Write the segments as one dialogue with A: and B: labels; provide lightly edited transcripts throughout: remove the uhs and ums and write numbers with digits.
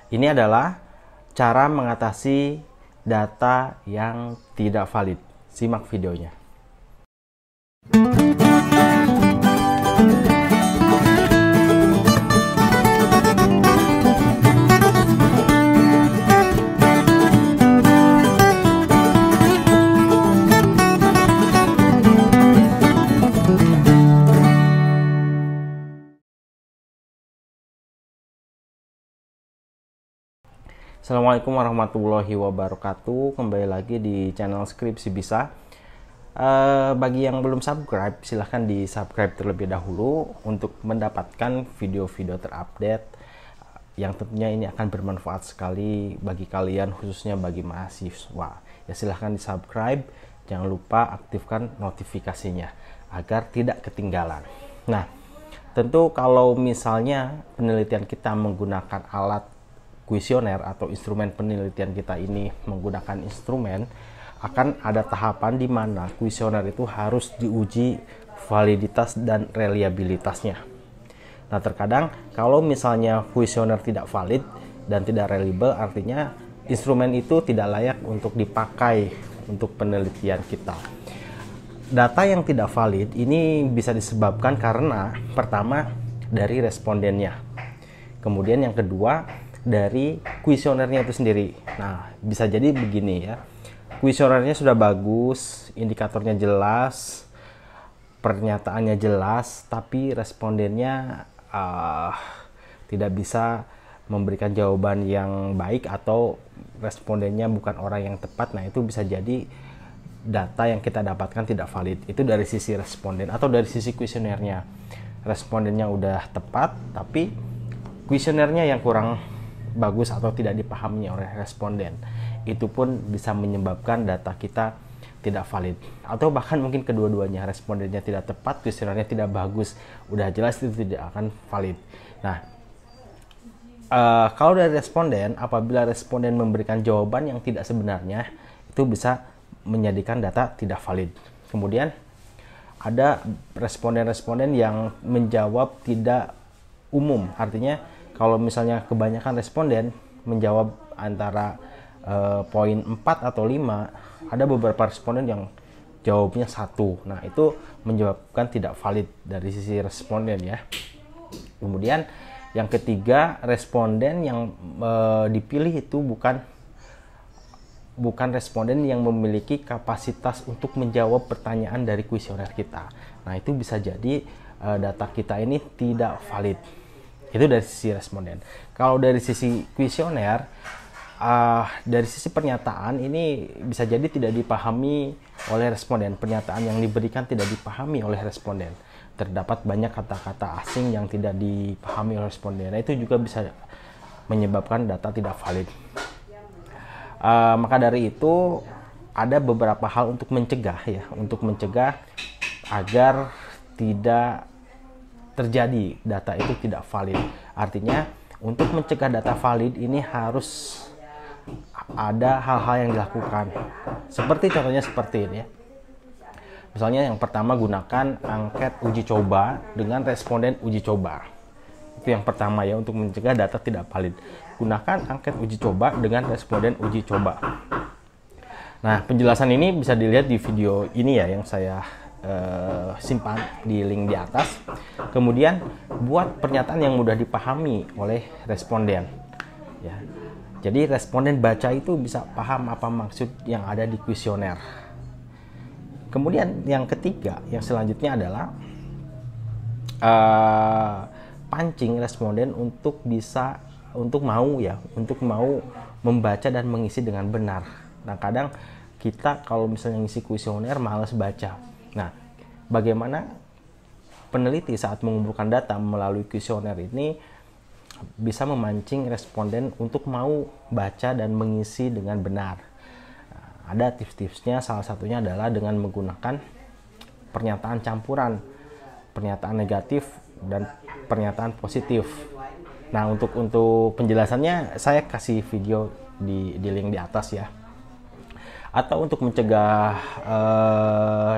A: Ini adalah cara mengatasi data yang tidak valid. Simak videonya. Assalamualaikum warahmatullahi wabarakatuh. Kembali lagi di channel Skripsi Bisa. Bagi yang belum subscribe, silahkan di subscribe terlebih dahulu untuk mendapatkan video-video terupdate yang tentunya ini akan bermanfaat sekali bagi kalian, khususnya bagi mahasiswa. Ya, silahkan di subscribe, jangan lupa aktifkan notifikasinya agar tidak ketinggalan. Nah, tentu kalau misalnya penelitian kita menggunakan alat kuesioner atau instrumen penelitian kita ini menggunakan instrumen, akan ada tahapan di mana kuesioner itu harus diuji validitas dan reliabilitasnya. Nah, terkadang kalau misalnya kuesioner tidak valid dan tidak reliable, artinya instrumen itu tidak layak untuk dipakai untuk penelitian kita. Data yang tidak valid ini bisa disebabkan karena pertama dari respondennya, kemudian yang kedua dari kuesionernya itu sendiri. Nah, bisa jadi begini ya, kuesionernya sudah bagus, indikatornya jelas, pernyataannya jelas, tapi respondennya tidak bisa memberikan jawaban yang baik atau respondennya bukan orang yang tepat. Nah, itu bisa jadi data yang kita dapatkan tidak valid. Itu dari sisi responden atau dari sisi kuesionernya. Respondennya udah tepat, tapi kuesionernya yang kurang bagus atau tidak dipahami oleh responden. Itu pun bisa menyebabkan data kita tidak valid. Atau bahkan mungkin kedua-duanya, respondennya tidak tepat, kuesionernya tidak bagus. Udah jelas itu tidak akan valid. Nah, kalau dari responden, apabila responden memberikan jawaban yang tidak sebenarnya, itu bisa menjadikan data tidak valid. Kemudian ada responden-responden yang menjawab tidak umum. Artinya kalau misalnya kebanyakan responden menjawab antara poin 4 atau 5, ada beberapa responden yang jawabnya 1. Nah, itu menyebabkan tidak valid dari sisi responden ya. Kemudian yang ketiga, responden yang dipilih itu bukan responden yang memiliki kapasitas untuk menjawab pertanyaan dari kuesioner kita. Nah, itu bisa jadi data kita ini tidak valid. Itu dari sisi responden. Kalau dari sisi kuesioner, dari sisi pernyataan ini bisa jadi tidak dipahami oleh responden. Pernyataan yang diberikan tidak dipahami oleh responden. Terdapat banyak kata-kata asing yang tidak dipahami oleh responden. Nah, itu juga bisa menyebabkan data tidak valid. Maka dari itu ada beberapa hal untuk mencegah ya, agar tidak terjadi data itu tidak valid. Artinya untuk mencegah data valid ini harus ada hal-hal yang dilakukan. Contohnya seperti ini ya. Misalnya yang pertama, gunakan angket uji coba dengan responden uji coba. Itu yang pertama ya, untuk mencegah data tidak valid. Gunakan angket uji coba dengan responden uji coba. Nah, penjelasan ini bisa dilihat di video ini ya, yang saya simpan di link di atas. Kemudian buat pernyataan yang mudah dipahami oleh responden ya. Jadi responden baca itu bisa paham apa maksud yang ada di kuesioner. Kemudian yang ketiga, yang selanjutnya adalah pancing responden untuk mau membaca dan mengisi dengan benar. Nah, kadang kita kalau misalnya ngisi kuesioner malas baca. Nah, bagaimana peneliti saat mengumpulkan data melalui kuesioner ini bisa memancing responden untuk mau baca dan mengisi dengan benar. Nah, ada tips-tipsnya, salah satunya adalah dengan menggunakan pernyataan campuran, pernyataan negatif dan pernyataan positif. Nah, untuk penjelasannya saya kasih video di link di atas ya. Atau untuk mencegah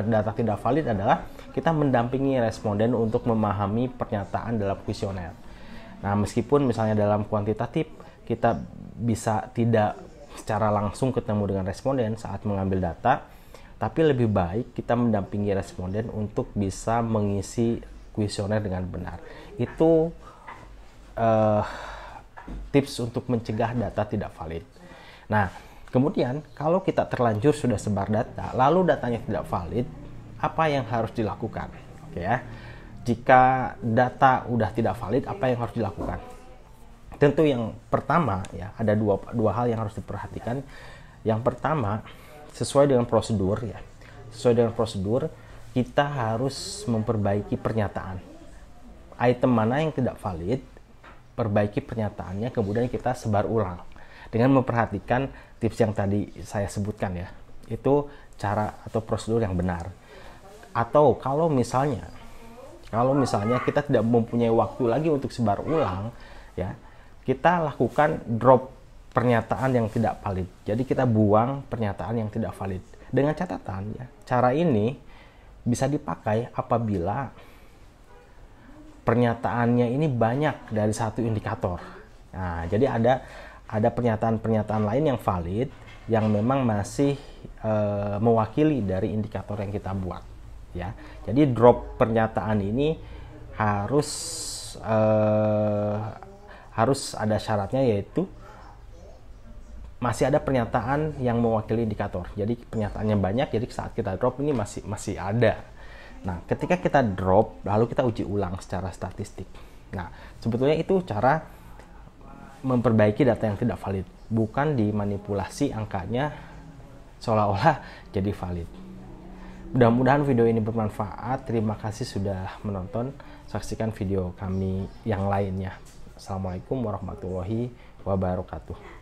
A: data tidak valid adalah kita mendampingi responden untuk memahami pernyataan dalam kuesioner. Nah, meskipun misalnya dalam kuantitatif kita bisa tidak secara langsung ketemu dengan responden saat mengambil data, tapi lebih baik kita mendampingi responden untuk bisa mengisi kuesioner dengan benar. Itu tips untuk mencegah data tidak valid. Nah, kemudian kalau kita terlanjur sudah sebar data, lalu datanya tidak valid, apa yang harus dilakukan? Oke ya. Jika data udah tidak valid, apa yang harus dilakukan? Tentu yang pertama ya, ada dua hal yang harus diperhatikan. Yang pertama, sesuai dengan prosedur ya. Sesuai dengan prosedur, kita harus memperbaiki pernyataan. Item mana yang tidak valid, perbaiki pernyataannya, kemudian kita sebar ulang dengan memperhatikan tips yang tadi saya sebutkan ya. Itu cara atau prosedur yang benar. Atau kalau misalnya kita tidak mempunyai waktu lagi untuk sebar ulang ya, kita lakukan drop pernyataan yang tidak valid. Jadi kita buang pernyataan yang tidak valid. Dengan catatan ya, cara ini bisa dipakai apabila pernyataannya ini banyak dari satu indikator. Nah, jadi ada pernyataan-pernyataan lain yang valid yang memang masih mewakili dari indikator yang kita buat. Ya, jadi drop pernyataan ini harus ada syaratnya, yaitu masih ada pernyataan yang mewakili indikator. Jadi pernyataannya banyak, jadi saat kita drop ini masih ada. Nah, ketika kita drop, lalu kita uji ulang secara statistik. Nah, sebetulnya itu cara memperbaiki data yang tidak valid, bukan dimanipulasi angkanya seolah-olah jadi valid. Mudah-mudahan video ini bermanfaat. Terima kasih sudah menonton. Saksikan video kami yang lainnya. Assalamualaikum warahmatullahi wabarakatuh.